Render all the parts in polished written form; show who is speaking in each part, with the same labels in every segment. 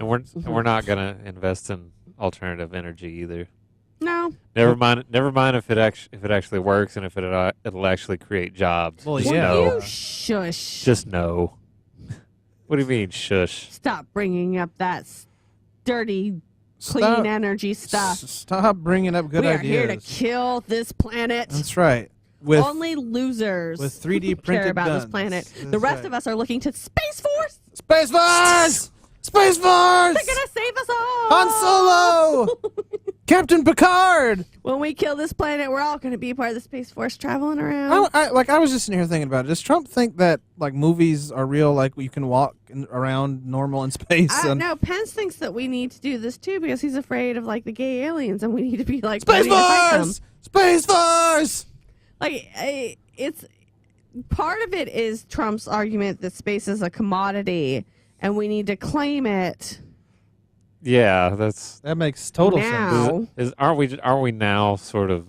Speaker 1: And we're not gonna invest in alternative energy either.
Speaker 2: No.
Speaker 1: Never mind if it actually works and if it'll actually create jobs.
Speaker 3: Well,
Speaker 1: Just
Speaker 3: yeah.
Speaker 1: no.
Speaker 2: You shush.
Speaker 1: Just no. What do you mean, shush?
Speaker 2: Stop bringing up that dirty, clean energy stuff.
Speaker 3: Stop bringing up good
Speaker 2: we are
Speaker 3: ideas.
Speaker 2: here to kill this planet.
Speaker 3: That's right. With
Speaker 2: Only losers
Speaker 3: with 3D printed
Speaker 2: care about
Speaker 3: guns.
Speaker 2: this planet.
Speaker 3: That's
Speaker 2: The rest
Speaker 3: right.
Speaker 2: of us are looking to Space Force.
Speaker 3: Space Force! Space Force!
Speaker 2: They're gonna save us all.
Speaker 3: Han Solo! Captain Picard!
Speaker 2: When we kill this planet, we're all gonna be part of the Space Force traveling around.
Speaker 3: I was just sitting here thinking about it. Does Trump think that like movies are real, like you can walk around normal in space?
Speaker 2: No, Pence thinks that we need to do this too because he's afraid of like the gay aliens, and we need to be like
Speaker 3: Space
Speaker 2: ready to fight them.
Speaker 3: Force! Space Force!
Speaker 2: Like it's part of it is Trump's argument that space is a commodity and we need to claim it.
Speaker 1: Yeah,
Speaker 3: That makes total
Speaker 2: Now.
Speaker 3: sense.
Speaker 1: aren't we now sort of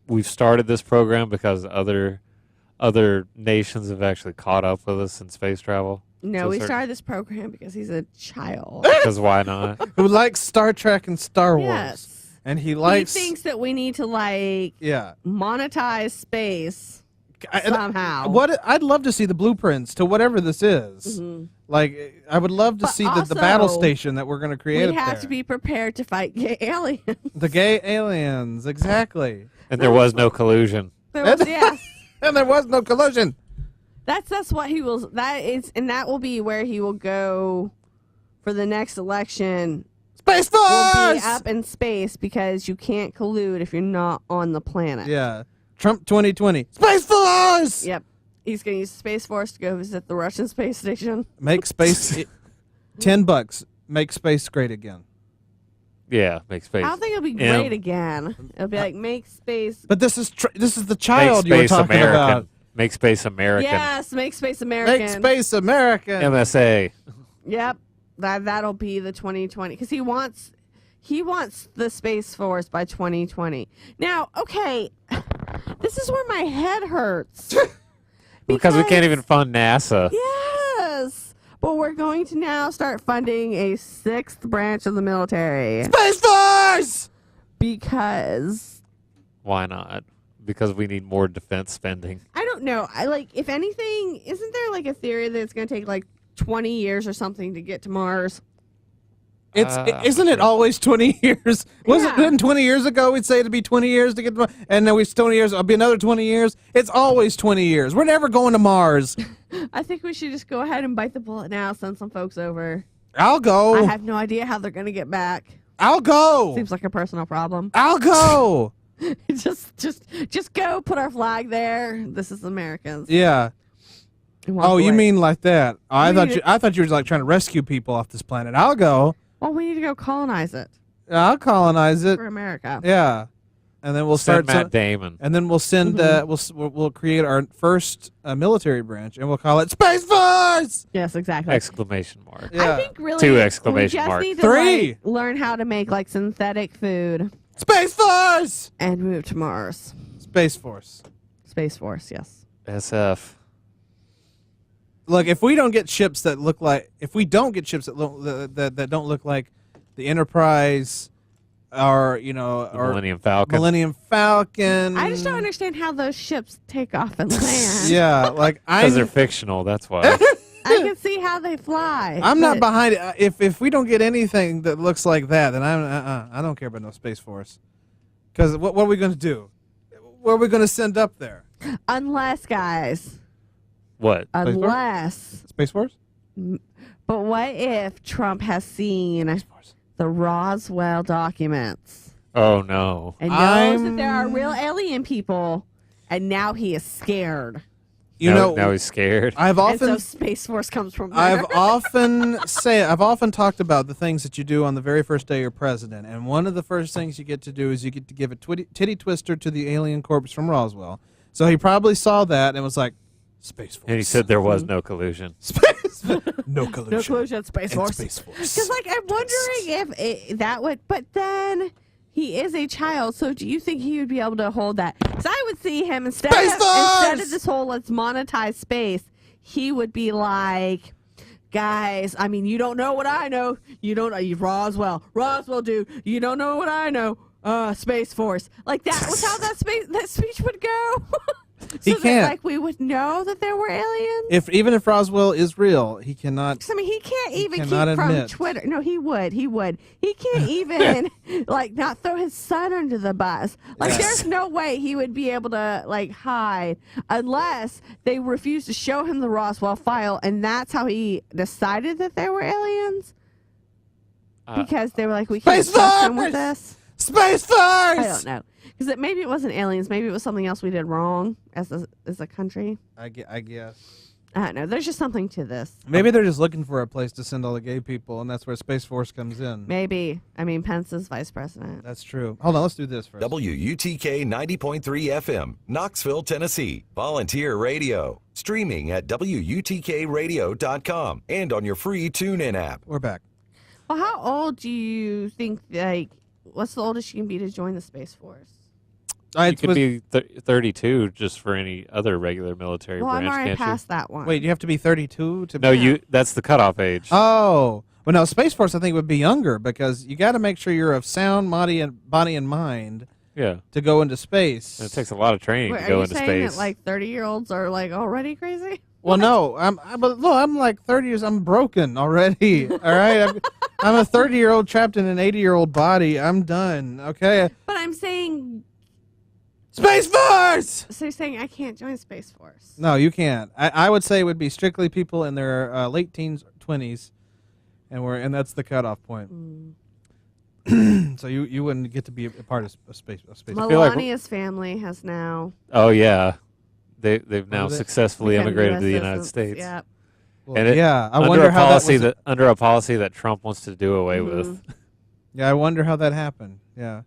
Speaker 1: we've started this program because other nations have actually caught up with us in space travel?
Speaker 2: No,
Speaker 1: To a
Speaker 2: we
Speaker 1: certain-
Speaker 2: started this program because he's a child.
Speaker 1: Because why not?
Speaker 3: Who likes Star Trek and Star Wars?
Speaker 2: Yes.
Speaker 3: And he likes.
Speaker 2: He thinks that we need to like
Speaker 3: Yeah.
Speaker 2: monetize space
Speaker 3: I-
Speaker 2: somehow.
Speaker 3: What I'd love to see the blueprints to whatever this is.
Speaker 2: Mhm.
Speaker 3: Like I would love to
Speaker 2: But
Speaker 3: see the battle
Speaker 2: also,
Speaker 3: station that we're going to create.
Speaker 2: We
Speaker 3: up
Speaker 2: have
Speaker 3: there.
Speaker 2: to be prepared to fight gay aliens.
Speaker 3: The gay aliens, exactly.
Speaker 1: And there was no collusion.
Speaker 2: Yes.
Speaker 3: And there was no collusion.
Speaker 2: That's what he will. That will be where he will go for the next election.
Speaker 3: Space
Speaker 2: Will
Speaker 3: Force.
Speaker 2: be up in space because you can't collude if you're not on the planet.
Speaker 3: Yeah. Trump 2020. Space Force.
Speaker 2: Yep. He's going to use Space Force to go visit the Russian space station.
Speaker 3: Make space. $10. Make space great again.
Speaker 1: Yeah, make space.
Speaker 2: I don't think it'll be
Speaker 1: Yeah.
Speaker 2: great again. It'll be like make space.
Speaker 3: But this is the
Speaker 1: Make
Speaker 3: child you were
Speaker 1: space
Speaker 3: talking
Speaker 1: American.
Speaker 3: about.
Speaker 1: Make space American.
Speaker 2: Yes, make space American.
Speaker 3: Make space American.
Speaker 1: MSA.
Speaker 2: Yep. That'll be the 2020 because he wants the Space Force by 2020. Now, okay, this is where my head hurts.
Speaker 1: Because we can't even fund NASA.
Speaker 2: Yes, but we're going to now start funding a sixth branch of the military
Speaker 3: Space Force.
Speaker 2: because
Speaker 1: Why not? Because we need more defense spending.
Speaker 2: I don't know. If anything, isn't there like a theory that it's going to take like 20 years or something to get to Mars?
Speaker 3: Isn't it always 20 years? Didn't 20 years ago we'd say it'd be 20 years to get to Mars? And now it's 20 years, it'll be another 20 years. It's always 20 years. We're never going to Mars.
Speaker 2: I think we should just go ahead and bite the bullet now, send some folks over.
Speaker 3: I'll go.
Speaker 2: I have no idea how they're going to get back.
Speaker 3: I'll go.
Speaker 2: Seems like a personal problem.
Speaker 3: I'll go.
Speaker 2: just go put our flag there. This is Americans.
Speaker 3: Yeah.
Speaker 2: And walk
Speaker 3: Oh, you
Speaker 2: away.
Speaker 3: mean like that? I
Speaker 2: We need
Speaker 3: thought you were like trying to rescue people off this planet. I'll go.
Speaker 2: Well, we need to go colonize it
Speaker 3: I'll colonize it.
Speaker 2: for America.
Speaker 3: Yeah. And then we'll
Speaker 1: Send
Speaker 3: start
Speaker 1: Matt Damon.
Speaker 3: and then we'll send
Speaker 2: Mm-hmm.
Speaker 3: we'll create our first military branch and we'll call it Space Force.
Speaker 2: Yes, exactly.
Speaker 1: Exclamation mark.
Speaker 3: Yeah.
Speaker 2: I think really
Speaker 1: 2 exclamation
Speaker 2: we just
Speaker 1: marks.
Speaker 2: need to
Speaker 3: 3.
Speaker 2: like, learn how to make like synthetic food
Speaker 3: Space Force.
Speaker 2: and move to Mars.
Speaker 3: Space Force.
Speaker 2: Space Force, yes.
Speaker 1: SF.
Speaker 3: Look, if we don't get ships that look like that don't look like the Enterprise or
Speaker 1: The
Speaker 3: or
Speaker 1: Millennium Falcon.
Speaker 3: Millennium Falcon.
Speaker 2: I just don't understand how those ships take off and land.
Speaker 3: Yeah, like
Speaker 1: Because they're fictional, that's why.
Speaker 2: I can see how they fly.
Speaker 3: I'm not
Speaker 2: but
Speaker 3: behind it. If we don't get anything that looks like that, then I don't care about no Space Force. Because what are we going to do? What are we going to send up there?
Speaker 2: Unless, guys,
Speaker 1: What?
Speaker 2: unless.
Speaker 3: Space Force?
Speaker 2: But what if Trump has seen the Roswell documents
Speaker 1: Oh, no.
Speaker 2: and knows that there are real alien people, and now he is scared?
Speaker 1: Now he's scared.
Speaker 3: I've
Speaker 2: And so
Speaker 3: often
Speaker 2: Space Force comes from there.
Speaker 3: I've often talked about the things that you do on the very first day you're president, and one of the first things you get to do is you get to give a titty twister to the alien corpse from Roswell. So he probably saw that and was like, Space Force.
Speaker 1: And he said there was no collusion.
Speaker 3: Space. No collusion.
Speaker 2: No collusion, Space
Speaker 3: And
Speaker 2: Force.
Speaker 3: Space Force.
Speaker 2: Because, like, I'm wondering if that would, but then he is a child, so do you think he would be able to hold that? Because I would see him instead
Speaker 3: Space
Speaker 2: of
Speaker 3: Force!
Speaker 2: this whole let's monetize space, he would be like, guys, I mean, you don't know what I know. You don't know. Roswell, dude. You don't know what I know. Space Force. Like that was how that speech would go.
Speaker 3: He
Speaker 2: so
Speaker 3: can't.
Speaker 2: that, like, we would know that there were aliens.
Speaker 3: Even if Roswell is real, he cannot.
Speaker 2: 'Cause, I mean, he can't even keep
Speaker 3: cannot
Speaker 2: from
Speaker 3: admit.
Speaker 2: Twitter. No, he would. He can't even like not throw his son under the bus. Like,
Speaker 3: Yes.
Speaker 2: there's no way he would be able to like hide unless they refuse to show him the Roswell file, and that's how he decided that there were aliens. Because they were like, we can't
Speaker 3: Space
Speaker 2: trust him with
Speaker 3: Force!
Speaker 2: this.
Speaker 3: Space Force!
Speaker 2: I don't know. Because maybe it wasn't aliens. Maybe it was something else we did wrong as a country.
Speaker 3: I guess.
Speaker 2: I don't know. There's just something to this.
Speaker 3: Maybe they're just looking for a place to send all the gay people, and that's where Space Force comes in.
Speaker 2: Maybe. I mean, Pence is vice president.
Speaker 3: That's true. Hold on, let's do this first.
Speaker 4: WUTK 90.3 FM, Knoxville, Tennessee. Volunteer radio. Streaming at WUTKradio.com and on your free TuneIn app.
Speaker 3: We're back.
Speaker 2: Well, how old do you think, like, what's the oldest you can be to join the Space Force?
Speaker 1: You could be 32 just for any other regular military
Speaker 2: Well, I'm
Speaker 1: branch,
Speaker 2: already
Speaker 1: can't you?
Speaker 2: past that one.
Speaker 3: Wait, you have to be 32 to
Speaker 1: No,
Speaker 3: be...
Speaker 1: that's the cutoff age.
Speaker 3: Oh. Well, no, Space Force, I think, would be younger because you got to make sure you're of sound body and mind
Speaker 1: Yeah.
Speaker 3: to go into space.
Speaker 1: And it takes a lot of training
Speaker 2: Wait,
Speaker 1: to
Speaker 2: are
Speaker 1: go
Speaker 2: you
Speaker 1: into
Speaker 2: saying
Speaker 1: space.
Speaker 2: that, like, 30-year-olds are, like, already crazy?
Speaker 3: Well, no, I'm like 30 years. I'm broken already. All right, I'm a 30-year-old trapped in an 80-year-old body. I'm done. Okay,
Speaker 2: But I'm saying,
Speaker 3: Space Force.
Speaker 2: so you're saying I can't join Space Force.
Speaker 3: No, you can't. I would say it would be strictly people in their late teens, 20s, and that's the cutoff point. So you wouldn't get to be a part of Space Force.
Speaker 1: feel like-
Speaker 2: Melania's family has now
Speaker 1: Oh, yeah. They've now
Speaker 3: they?
Speaker 1: successfully
Speaker 2: become
Speaker 1: immigrated
Speaker 2: US
Speaker 1: to the United
Speaker 2: citizens.
Speaker 1: States.
Speaker 2: Yep.
Speaker 3: Well,
Speaker 1: And
Speaker 3: yeah, I
Speaker 1: under
Speaker 3: wonder
Speaker 1: a
Speaker 3: how
Speaker 1: policy
Speaker 3: that was.
Speaker 1: under a policy that Trump wants to do away with.
Speaker 3: Yeah, I wonder how that happened. Yeah.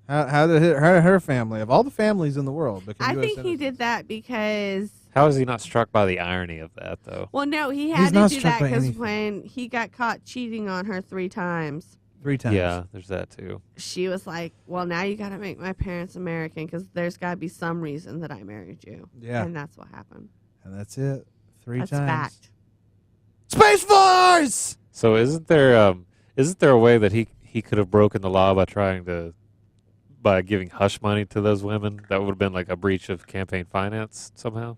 Speaker 3: How did her family, of all the families in the world, become
Speaker 2: I
Speaker 3: US
Speaker 2: think he
Speaker 3: citizens?
Speaker 2: did that because,
Speaker 1: How is he not struck by the irony of that, though?
Speaker 2: well, no, he
Speaker 3: He's
Speaker 2: had to
Speaker 3: not
Speaker 2: do
Speaker 3: struck
Speaker 2: that
Speaker 3: by
Speaker 2: because
Speaker 3: anything.
Speaker 2: when he got caught cheating on her 3 times,
Speaker 3: 3 times.
Speaker 1: Yeah, there's that too.
Speaker 2: she was like, well, now you got to make my parents American because there's got to be some reason that I married you.
Speaker 3: Yeah.
Speaker 2: And that's what happened.
Speaker 3: And that's it. 3
Speaker 2: That's
Speaker 3: times.
Speaker 2: fact.
Speaker 3: Space Force!
Speaker 1: So isn't there a way that he could have broken the law by giving hush money to those women? That would have been like a breach of campaign finance somehow,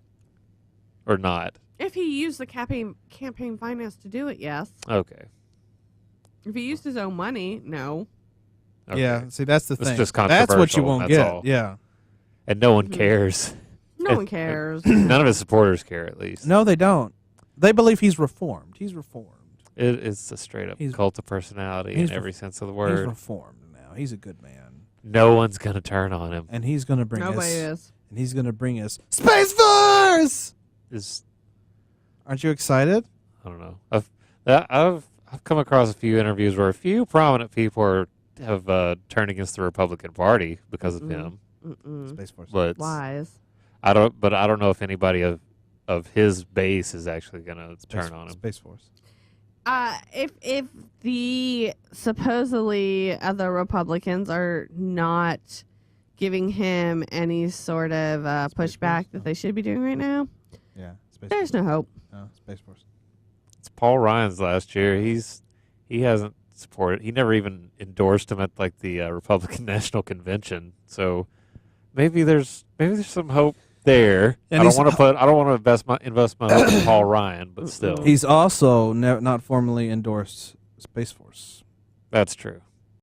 Speaker 1: or not?
Speaker 2: If he used the campaign finance to do it, yes.
Speaker 1: Okay.
Speaker 2: If he used his own money, no.
Speaker 1: Okay.
Speaker 3: Yeah, see, that's the
Speaker 1: It's
Speaker 3: thing.
Speaker 1: just
Speaker 3: That's what you
Speaker 1: controversial,
Speaker 3: won't
Speaker 1: that's
Speaker 3: get.
Speaker 1: all.
Speaker 3: Yeah.
Speaker 1: And no one cares.
Speaker 2: No one cares.
Speaker 1: None of his supporters care, at least.
Speaker 3: No, they don't. They believe he's reformed. He's reformed.
Speaker 1: It's a straight up
Speaker 3: He's-
Speaker 1: cult of personality
Speaker 3: he's
Speaker 1: in every sense of the
Speaker 3: He's
Speaker 1: word.
Speaker 3: reformed now. He's a good man.
Speaker 1: No one's gonna turn on him.
Speaker 3: And he's going to bring
Speaker 2: Nobody
Speaker 3: us...
Speaker 2: is.
Speaker 3: And he's going to bring us... Space Force!
Speaker 1: Is
Speaker 3: Aren't you excited?
Speaker 1: I don't know. I've come across a few interviews where a few prominent people have turned against the Republican Party because of him.
Speaker 3: Space Force.
Speaker 1: But
Speaker 2: Lies.
Speaker 1: I don't know if anybody of his base is actually gonna
Speaker 3: Space,
Speaker 1: turn on him.
Speaker 3: Space Force.
Speaker 2: If the supposedly other Republicans are not giving him any sort of pushback that they should be doing right now,
Speaker 3: Yeah. Space
Speaker 2: there's
Speaker 3: Force.
Speaker 2: no hope.
Speaker 3: No, Space Force.
Speaker 1: It's Paul Ryan's last year. He hasn't supported. He never even endorsed him at like the Republican National Convention. So maybe there's some hope there.
Speaker 3: And
Speaker 1: I don't want to invest my hope in Paul Ryan, but still,
Speaker 3: He's also not formally endorsed Space Force.
Speaker 1: that's true.